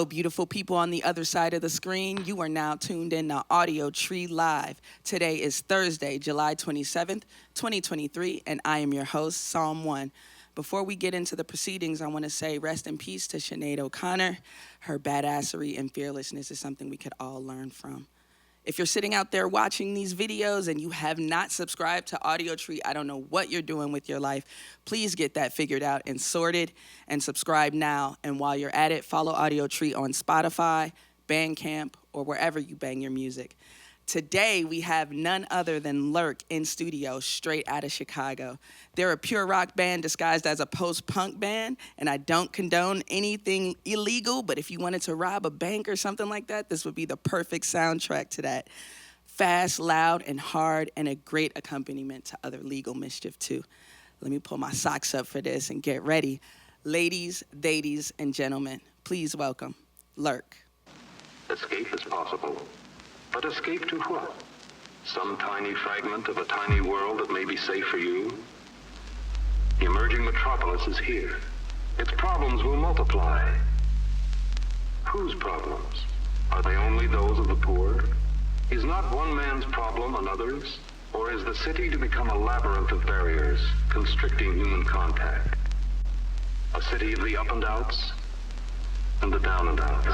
Hello, beautiful people on the other side of the screen. You are now tuned in to Audiotree Live. Today is Thursday, July 27th, 2023, and I am your host, Psalm 1. Before we get into the proceedings, I want to say rest in peace to Sinead O'Connor. Her badassery and fearlessness is something we could all learn from. If you're sitting out there watching these videos and you have not subscribed to Audiotree, I don't know what you're doing with your life. Please get that figured out and sorted and subscribe now. And while you're at it, follow Audiotree on Spotify, Bandcamp, or wherever you bang your music. Today, we have none other than LURK in studio, straight out of Chicago. They're a pure rock band disguised as a post-punk band, and I don't condone anything illegal, but if you wanted to rob a bank or something like that, this would be the perfect soundtrack to that. Fast, loud, and hard, and a great accompaniment to other legal mischief, too. Let me pull my socks up for this and get ready. Ladies, and gentlemen, please welcome LURK. Escape is possible. But escape to what? Some tiny fragment of a tiny world that may be safe for you? The emerging metropolis is here. Its problems will multiply. Whose problems? Are they only those of the poor? Is not one man's problem another's? Or is the city to become a labyrinth of barriers, constricting human contact? A city of the up and outs and the down and outs.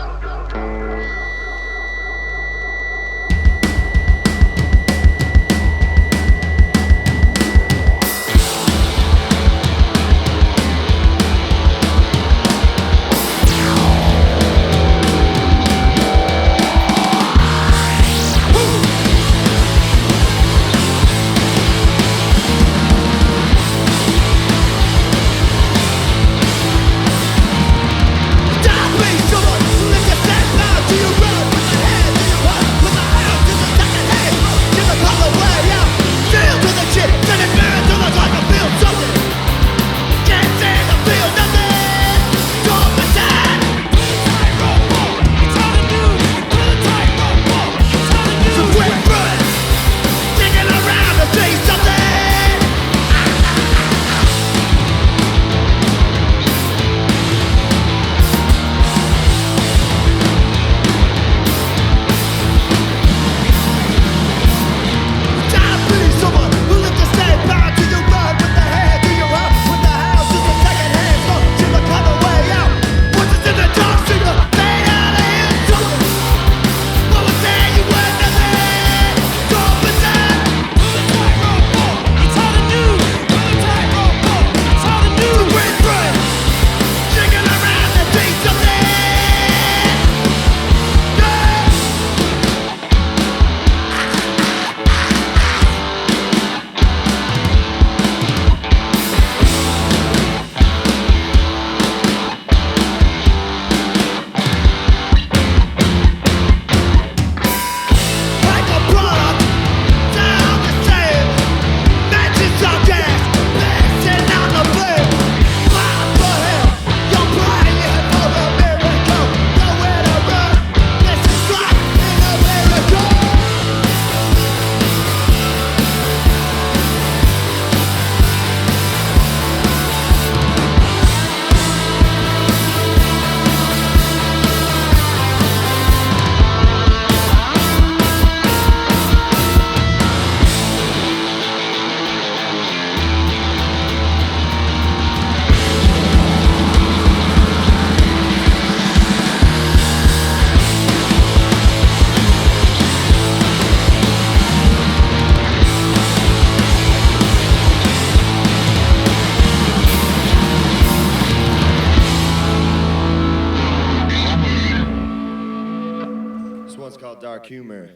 Humor.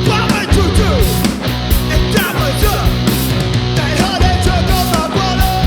What would you do if that was up? They heard it took over my brother.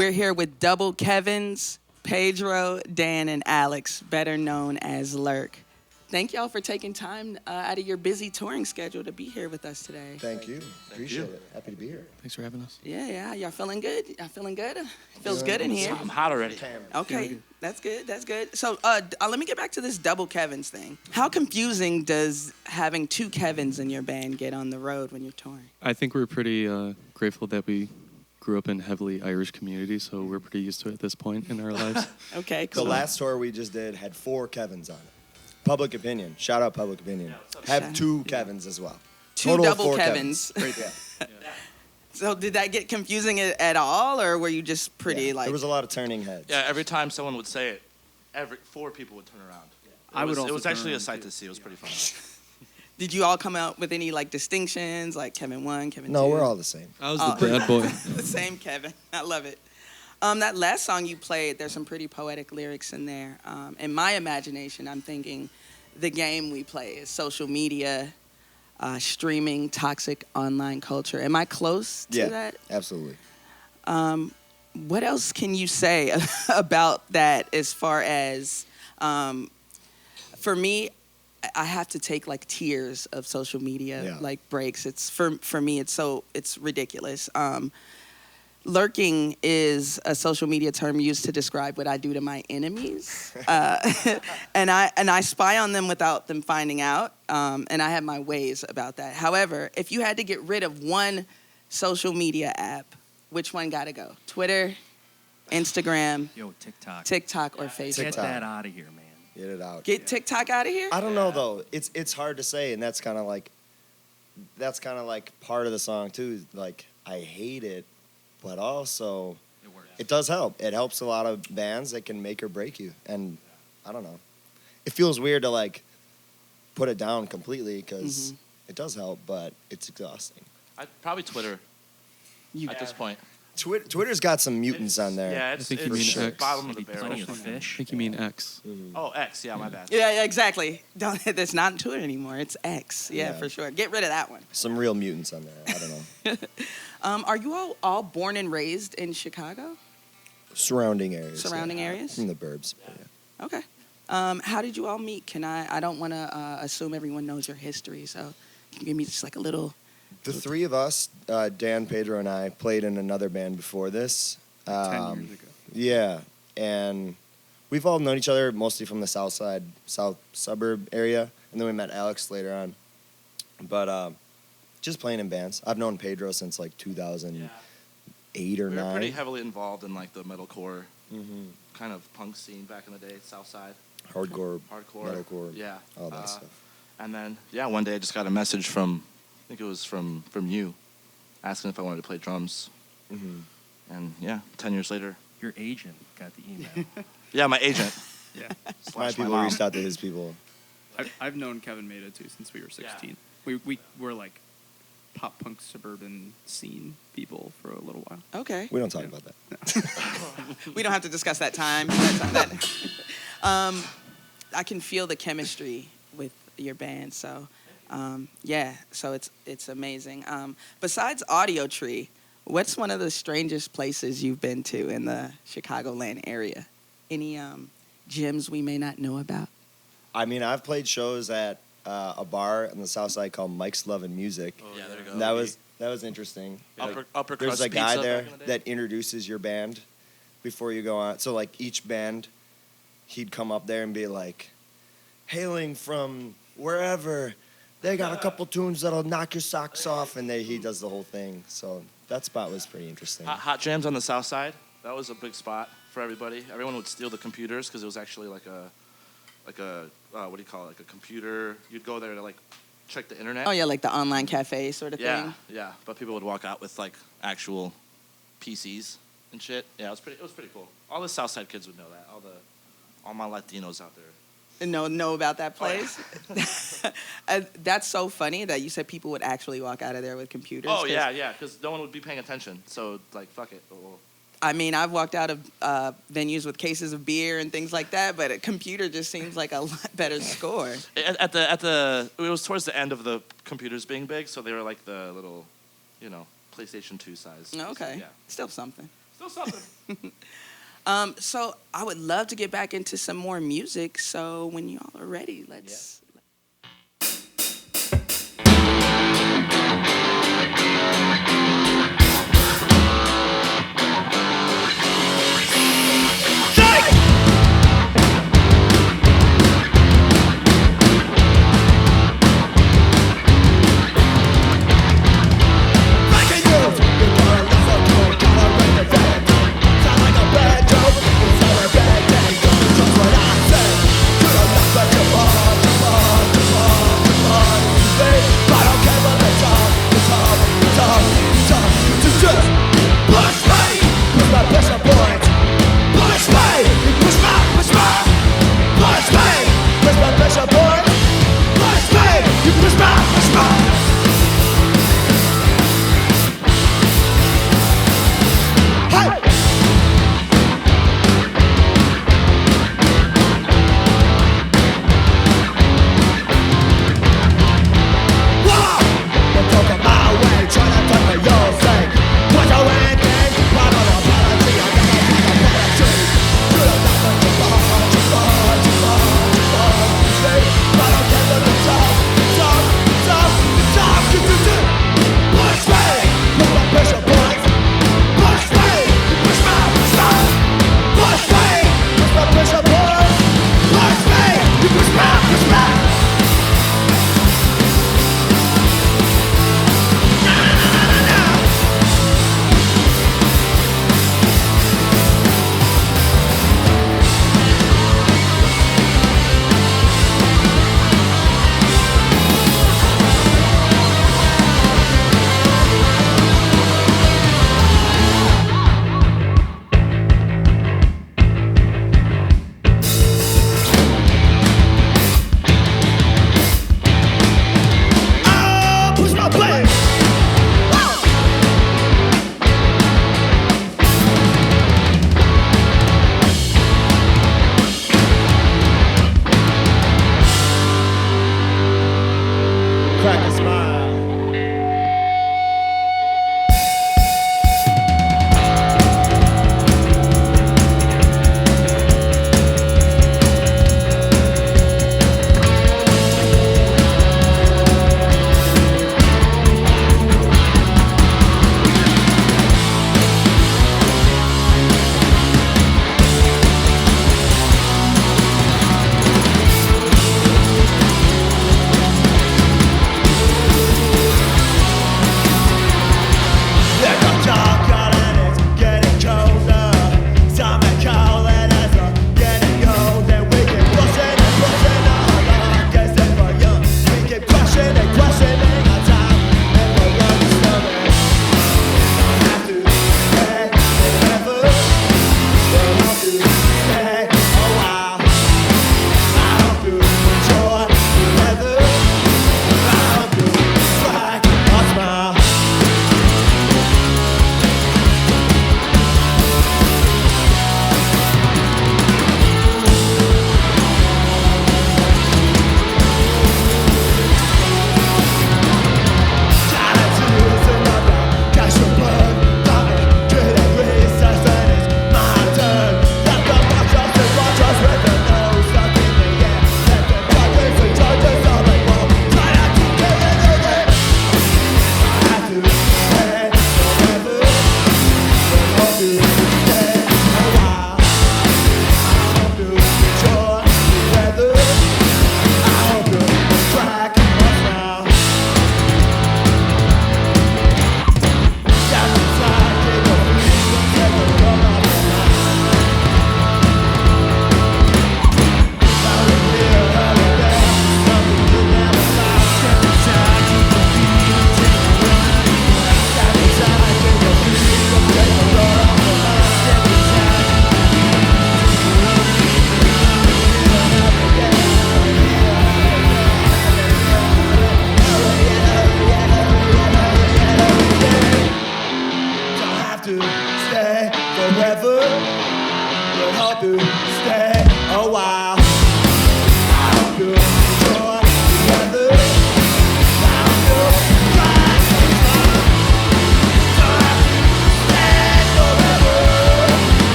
We're here with double Kevins, Pedro, Dan, and Alex, better known as LURK. Thank y'all for taking time out of your busy touring schedule to be here with us today. Thank you. Appreciate it. Happy to be here. Thanks for having us. Yeah. Y'all feeling good? Y'all feeling good? Feels good in here. I'm hot already. Okay, that's good. So let me get back to this double Kevins thing. How confusing does having two Kevins in your band get on the road when you're touring? I think we're pretty grateful that we grew up in heavily Irish community, so we're pretty used to it at this point in our lives. Okay, cool. The last tour we just did had 4 Kevins on it. Public Opinion. Shout out Public Opinion. Have 2 Kevins as well. Two Total of double 4 Kevins. Yeah. So did that get confusing at all, or were you just pretty Yeah. like... There was a lot of turning heads. Yeah, every time someone would say it, 4 people would turn around. It was actually a sight to see. It was pretty fun. Did you all come out with any like distinctions, like Kevin 1, Kevin 2? No, we're all the same. I was the bad boy. The same Kevin. I love it. That last song you played, there's some pretty poetic lyrics in there. In my imagination, I'm thinking the game we play is social media, streaming, toxic online culture. Am I close to that? Absolutely. What else can you say about that as far as, for me, I have to take like tiers of social media, like breaks. It's for me, it's ridiculous. Lurking is a social media term used to describe what I do to my enemies, and I spy on them without them finding out, and I have my ways about that. However, if you had to get rid of one social media app, which one got to go? Twitter, Instagram, TikTok, or Facebook? Get that out of here, man. Get it out. Get TikTok out of here? I don't know though. It's hard to say, and that's kind of like part of the song too. Like I hate it, but also it does help. It helps a lot of bands that can make or break you. And I don't know. It feels weird to like put it down completely because it does help, but it's exhausting. Probably Twitter at this point. Twitter's got some mutants on there. Yeah, I it's think you mean X. bottom of the barrel. Plenty of fish. I think you mean X. Oh, X. Yeah, my bad. Yeah, exactly. That's not Twitter anymore. It's X. Yeah, for sure. Get rid of that one. Some real mutants on there. I don't know. Are you all born and raised in Chicago? Surrounding areas. Surrounding areas? From the burbs. Yeah. Okay. How did you all meet? I don't want to assume everyone knows your history, so can you give me just like a little... The 3 of us, Dan, Pedro, and I, played in another band before this. 10 years ago. Yeah, and we've all known each other mostly from the south suburb area, and then we met Alex later on. But just playing in bands. I've known Pedro since like 2008 or 9. We were pretty heavily involved in like the metalcore kind of punk scene back in the day, South Side. Hardcore, metalcore, yeah, all that stuff. And then one day I just got a message from, I think it was from you, asking if I wanted to play drums. And 10 years later. Your agent got the email. Yeah, my agent. My people reached out to his people. I've known Kevin Maida too since we were 16. Yeah. We were like pop punk suburban scene people for a little while. Okay. We don't talk about that. We don't have to discuss that time. I can feel the chemistry with your band, so so it's amazing. Besides Audiotree, what's one of the strangest places you've been to in the Chicagoland area? Any gyms we may not know about? I mean, I've played shows at a bar on the south side called Mike's Love and Music. Oh, yeah, there you go. And that was interesting. Upper There's crust a guy pizza there back in the day. that introduces your band before you go on. So like each band, he'd come up there and be like, hailing from wherever, they got a couple tunes that'll knock your socks off, and he does the whole thing. So that spot was pretty interesting. Hot Jams on the South Side. That was a big spot for everybody. Everyone would steal the computers because it was actually like a what do you call it? Like a computer. You'd go there to like check the internet. Oh yeah, like the online cafe sort of thing. Yeah. But people would walk out with like actual PCs and shit. Yeah, it was pretty cool. All the South Side kids would know that. All my Latinos out there. Know about that place. That's so funny that you said people would actually walk out of there with computers. Oh yeah, because no one would be paying attention. So like, fuck it. I mean, I've walked out of venues with cases of beer and things like that, but a computer just seems like a lot better score. It was towards the end of the computers being big, so they were like the little, PlayStation 2 size. Okay, Yeah. still something. Still something. So I would love to get back into some more music. So when y'all are ready, let's. Come on.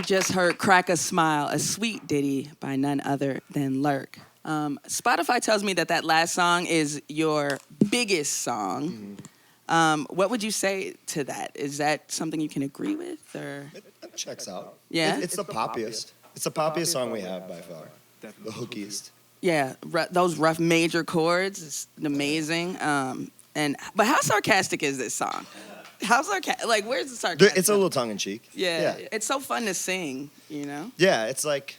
just heard Crack a Smile, a sweet ditty by none other than LURK. Spotify tells me that last song is your biggest song. What would you say to that? Is that something you can agree with? Or? It checks out. Yeah? It's the poppiest. It's the poppiest song we have by far. The hookiest. Yeah, those rough major chords is amazing. But how sarcastic is this song? How sarcastic? Like, where's the sarcasm? It's a little tongue in cheek. Yeah, it's so fun to sing, you know? Yeah, it's like,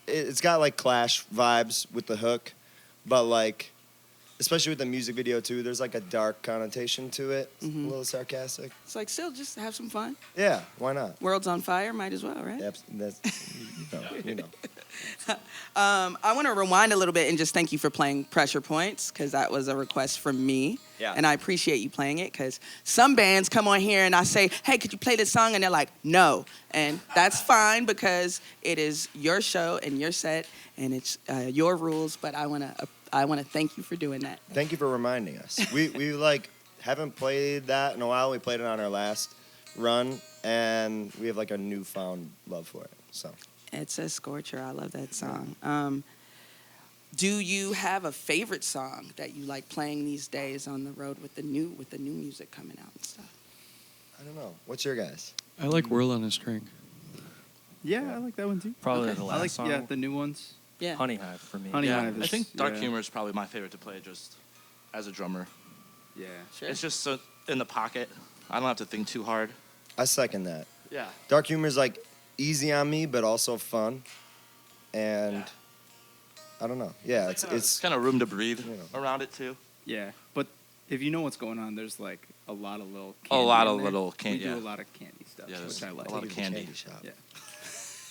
it's got like Clash vibes with the hook, but like, especially with the music video too, there's like a dark connotation to it. It's a little sarcastic. It's like, still just have some fun. Yeah, why not? World's on fire, might as well, right? You know. I want to rewind a little bit and just thank you for playing Pressure Points, because that was a request from me. Yeah. And I appreciate you playing it, because some bands come on here and I say, hey, could you play this song? And they're like, no. And that's fine, because it is your show and your set and it's your rules. But I want to thank you for doing that. Thank you for reminding us. We like haven't played that in a while. We played it on our last run, and we have like a newfound love for it. So. It's a scorcher. I love that song. Do you have a favorite song that you like playing these days on the road with the new music coming out and stuff? I don't know. What's your guys? I like Whirl on a String. Yeah, I like that one too. Probably Okay. the I last like song. the new ones. Yeah. Honey Hive for me. Honey Yeah, Hive I is- think Dark yeah. Humor is probably my favorite to play just as a drummer. Yeah. Sure. It's just so in the pocket. I don't have to think too hard. I second that. Yeah. Dark humor is like easy on me, but also fun. And Yeah. I don't know. Yeah, It's kind of room to breathe you know. around it too. Yeah, but if you know what's going on, there's like a lot of little. A Candy lot in of there. little candy, We do yeah. a lot of candy stuff, Yeah, there's which I like. a lot of candy. shop.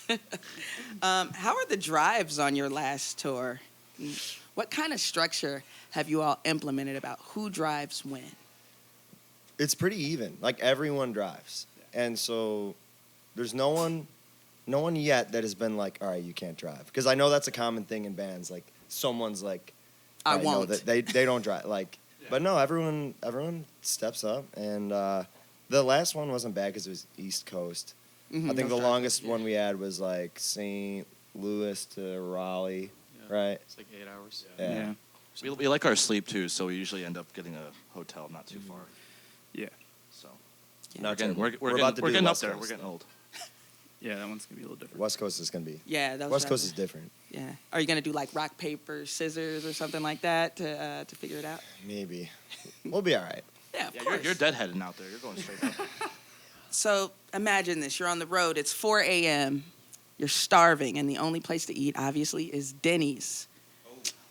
Yeah. How are the drives on your last tour? What kind of structure have you all implemented about who drives when? It's pretty even. Like everyone drives, and so there's no one yet that has been like, all right, you can't drive, because I know that's a common thing in bands. Like someone's like, I all right, no, won't. that they don't drive. Like, but no, everyone steps up, and the last one wasn't bad because it was East Coast. Mhm. I think the longest one we had was like St. Louis to Raleigh, right? It's like 8 hours. Yeah. We like our sleep too, so we usually end up getting a hotel not too far. Yeah. So Not we're getting, terrible. we're We're about to we're do getting up West there. Coast, We're getting though. old. Yeah, that one's gonna be a little different. West Coast is gonna be. Yeah, that was West what I- Coast is different. Yeah. Are you gonna do like rock, paper, scissors or something like that to figure it out? Maybe. We'll be all right. Yeah, of Yeah, course. you're deadheading out there. You're going straight up. So imagine this: you're on the road. It's 4 a.m. You're starving, and the only place to eat, obviously, is Denny's.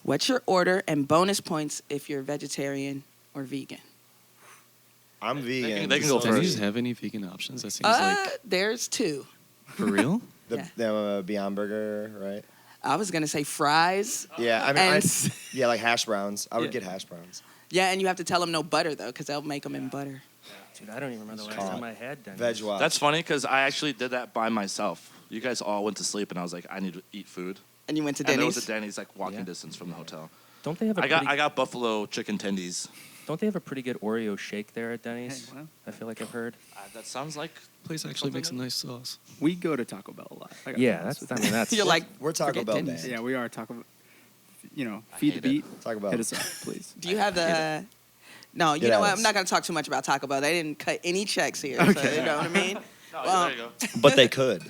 What's your order, and bonus points if you're vegetarian or vegan? I'm vegan. they can go so- first. Denny's have any vegan options? That seems like There's two. for real. The Beyond Burger, right? I was gonna say fries. Yeah, I mean, And- yeah, like hash browns. I would Yeah. get hash browns. Yeah, and you have to tell them no butter though, because they'll make them in butter. Dude, I don't even remember the last Caught. time I had Denny's. Veg Watch. That's funny because I actually did that by myself. You guys all went to sleep, and I was like, I need to eat food. And you went to And there Denny's. was a Denny's like walking Yeah. distance from the hotel. Don't they have a I pretty, got buffalo chicken tendies. Don't they have a pretty good Oreo shake there at Denny's? Hey, well. I feel like I've heard. That sounds like Place actually makes a nice sauce. We go to Taco Bell a lot. I gotta be Yeah, honest that's. with I mean, that's. You're like, We're Taco forget Bell Denny's. band. Yeah, we are Taco Bell. I Feed the hate it. beat. Taco Bell. Hit us up, please. Do you have the? No, you Get know at what? us. I'm not gonna talk too much about Taco Bell. They didn't cut any checks here. So, Okay. you know what I mean? there you go. But they could.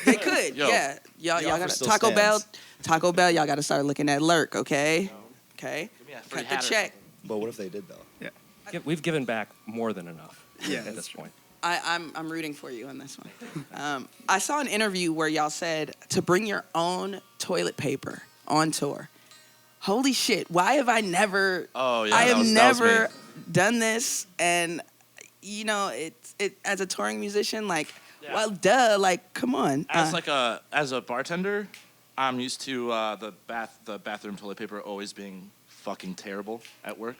They could. Yo. Yeah. Y'all The offer got still Taco Bell. stands. Taco Bell. Y'all got to start looking at LURK. Okay. Okay. Give me a free Cut the hat or check. But what if they did though? We've given back more than enough. Yeah, at that's this point. I'm rooting for you on this one. I saw an interview where y'all said to bring your own toilet paper on tour. Holy shit! Why have I never? Oh, yeah, I that have was me. never done this, and you know, it as a touring musician, like, Yeah. well, duh, like, come on. As a bartender, I'm used to the bathroom toilet paper always being fucking terrible at work.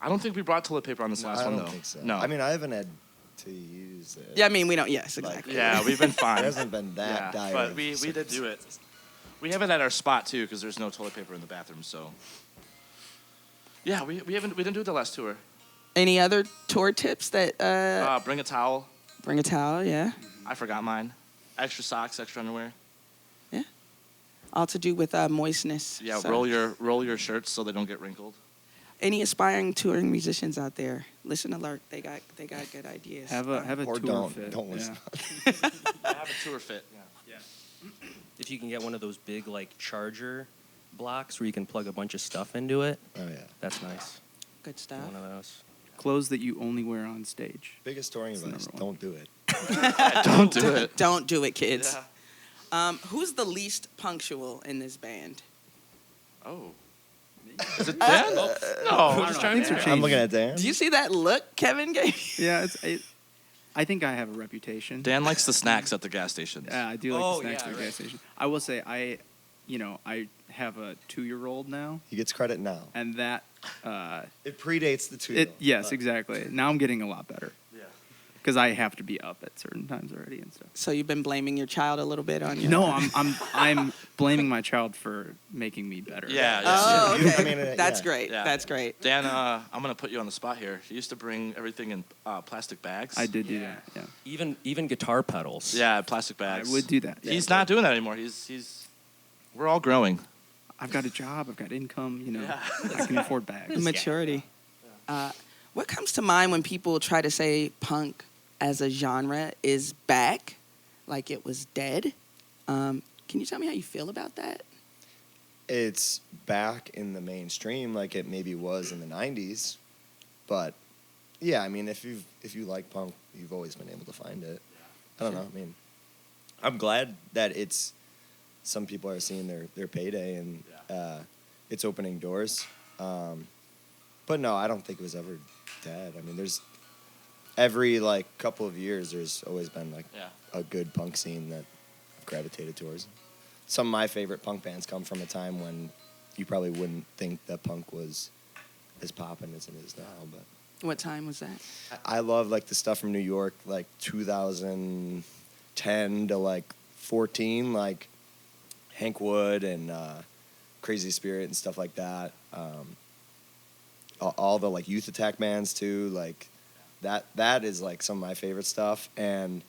I don't think we brought toilet paper on this last I one don't though. think so. No. I mean, I haven't had to use it. Yeah, I mean, we don't. Yes, exactly. yeah, we've been It fine. hasn't been that dire. but we did do it. We have it at our spot too because there's no toilet paper in the bathroom. So yeah, we didn't do it the last tour. Any other tour tips that Bring a towel. bring a towel? Yeah. I forgot mine. Extra socks, extra underwear. Yeah. All to do with moistness. Yeah, So, roll your shirts so they don't get wrinkled. any aspiring touring musicians out there, listen to LURK. They got good ideas. Have a Or tour fit. don't listen. Have a tour fit. Yeah. If you can get one of those big like charger blocks where you can plug a bunch of stuff into it, Oh yeah. that's nice. Good stuff. One of those. Clothes that you only wear on stage. Biggest touring That's the advice: number one. don't do it. Don't do it. Don't do it, kids. Yeah. Who's the least punctual in this band? Oh. Is it Dan? No, I'm just trying Things are to. changing. I'm looking at Dan. Do you see that look Kevin gave? Yeah, I think I have a reputation. Dan likes the snacks at the gas stations. Yeah, I do like Oh, the snacks yeah, at the right. gas station. I will say I have a 2-year-old now, He gets credit now. and that It predates the 2. yes, exactly. Now I'm getting a lot better Yeah. because I have to be up at certain times already and stuff. So you've been blaming your child a little bit on you? No, I'm blaming my child for making me better. Yeah. Oh, Yeah. okay. I mean, That's yeah. great. Yeah. That's great. Dan, I'm gonna put you on the spot here. He used to bring everything in plastic bags. I did do that. Yeah, Even guitar pedals. Yeah, plastic bags. I would do that. He's not doing that anymore. He's. We're all growing. I've got a job. I've got income. Yeah. I can afford bags. Maturity. What comes to mind when people try to say punk as a genre is back, like it was dead? Can you tell me how you feel about that? It's back in the mainstream like it maybe was in the 90s. But yeah, I mean, if you like punk, you've always been able to find it. I don't know. I mean, I'm glad that some people are seeing their payday and it's opening doors. But no, I don't think it was ever dead. I mean, there's every like couple of years there's always been like a good punk scene that I've gravitated towards. Some of my favorite punk bands come from a time when you probably wouldn't think that punk was as poppin' as it is now. But What time was that? I love like the stuff from New York, like 2010 to like 14, like Hank Wood and Crazy Spirit and stuff like that. All the like Youth Attack bands too, like that is like some of my favorite stuff. And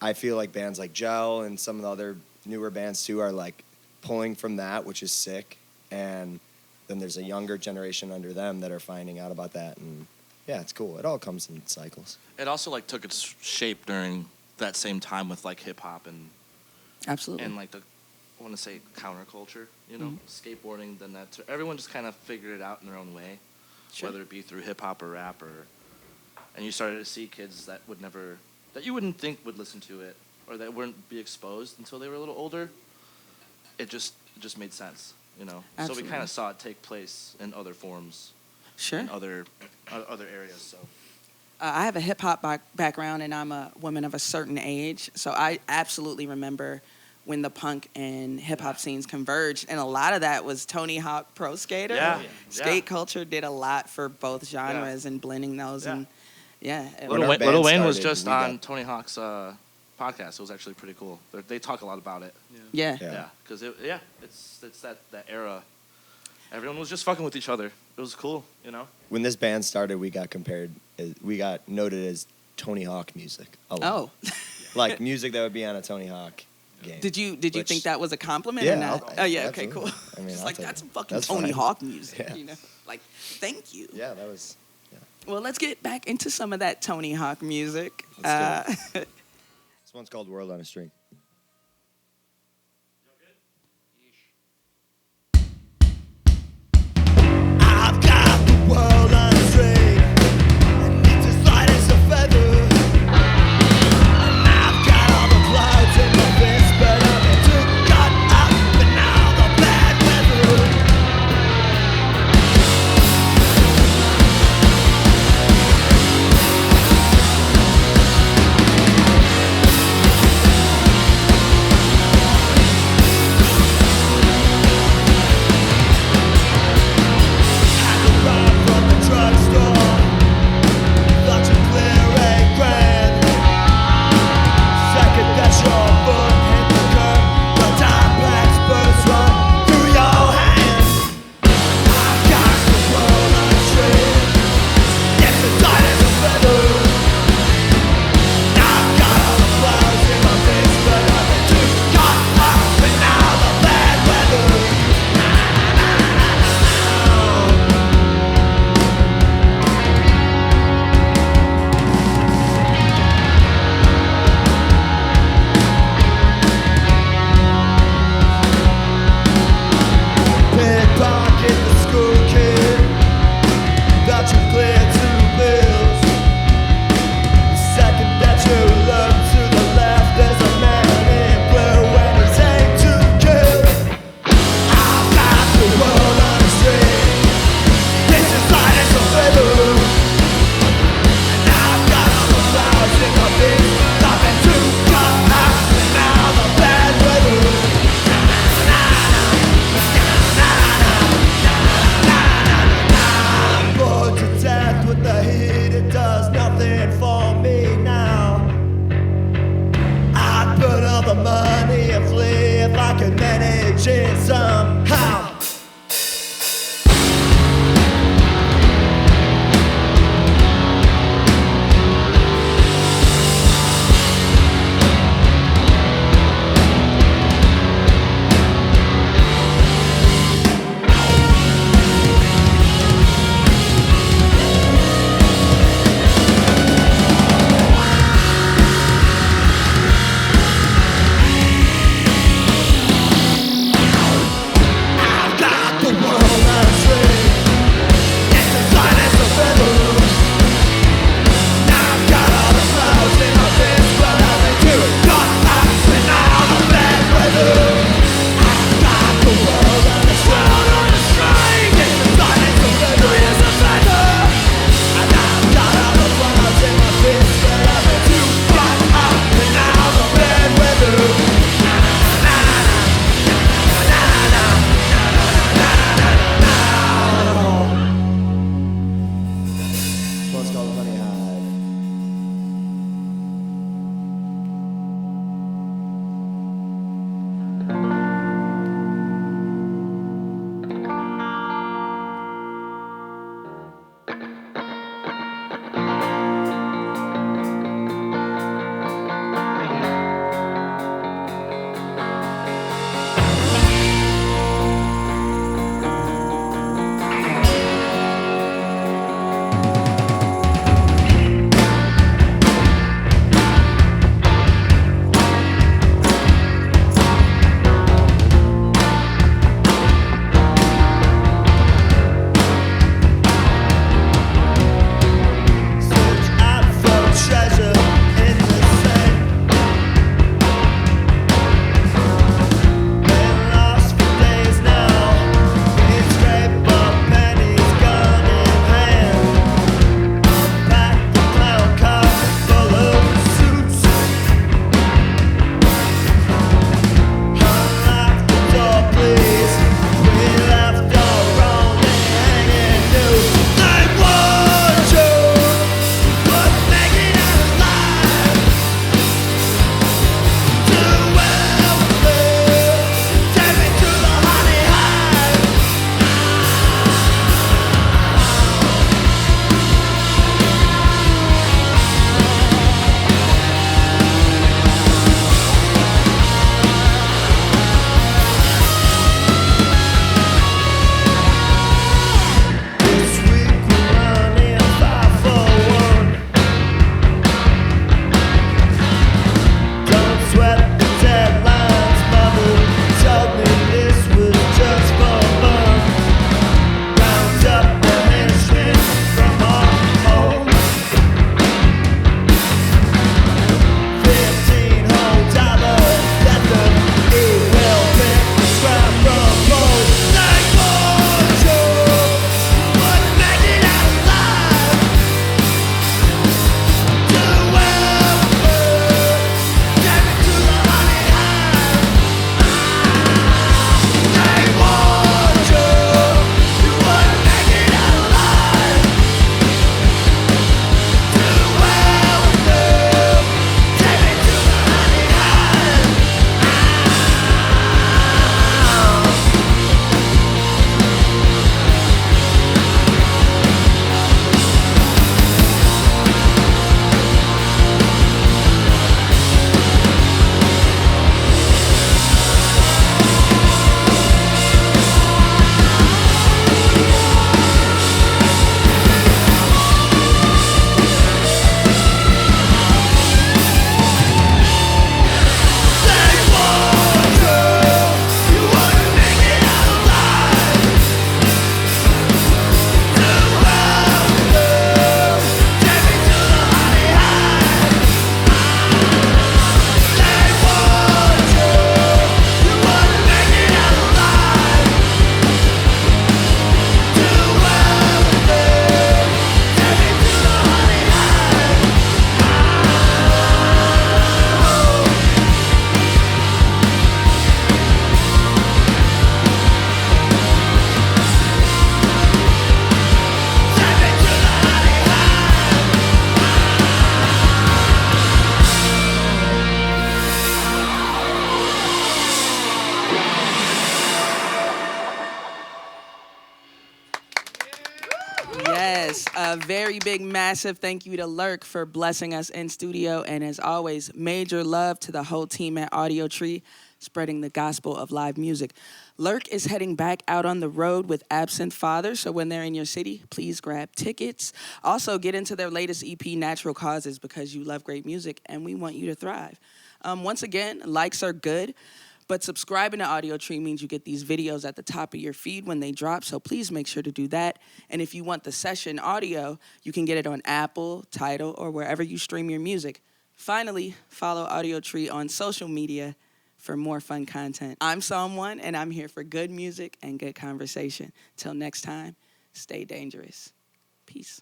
I feel like bands like Gel and some of the other newer bands too are like pulling from that, which is sick. And then there's a younger generation under them that are finding out about that, and yeah, it's cool. It all comes in cycles. It also like took its shape during that same time with like hip hop and Absolutely. like I want to say counterculture, skateboarding. Then everyone just kind of figured it out in their own way, Sure. whether it be through hip hop or rap and you started to see kids that you wouldn't think would listen to it or that wouldn't be exposed until they were a little older. It just made sense, So Absolutely. we kind of saw it take place in other forms, Sure. in other areas. So I have a hip hop background, and I'm a woman of a certain age, so I absolutely remember when the punk and hip hop scenes converged, and a lot of that was Tony Hawk Pro Skater. Yeah. Skate culture did a lot for both genres and blending those, Yeah. and When our band Little Wayne was started, just we on got- Tony Hawk's podcast. It was actually pretty cool. They talk a lot about it. yeah. Yeah. Yeah, because it's that era. Everyone was just fucking with each other. It was cool, When this band started, we got noted as Tony Hawk music. A lot. Oh, Like music that would be on a Tony Hawk game. did you Which- think that was a compliment Yeah, or not? I'll- Oh yeah, okay, absolutely. cool. I mean, It's I'll like take that's it. fucking That's Tony fine. Hawk music, Yeah. Like, thank you. Yeah, that was. Well, let's get back into some of that Tony Hawk music. Let's This one's called World on a String. I've got the world on a string, and it's as light as a feather. And I've got all the clouds in my fist, but I've been too caught up in all the bad weather. shit somehow. A very big, massive thank you to LURK for blessing us in studio. And as always, major love to the whole team at Audiotree, spreading the gospel of live music. LURK is heading back out on the road with Absent Father, so when they're in your city, please grab tickets. Also, get into their latest EP, Natural Causes, because you love great music and we want you to thrive. Once again, likes are good, but subscribing to Audiotree means you get these videos at the top of your feed when they drop, so please make sure to do that. And if you want the session audio, you can get it on Apple, Tidal, or wherever you stream your music. Finally, follow Audiotree on social media for more fun content. I'm Psalm 1, and I'm here for good music and good conversation. Till next time, stay dangerous. Peace.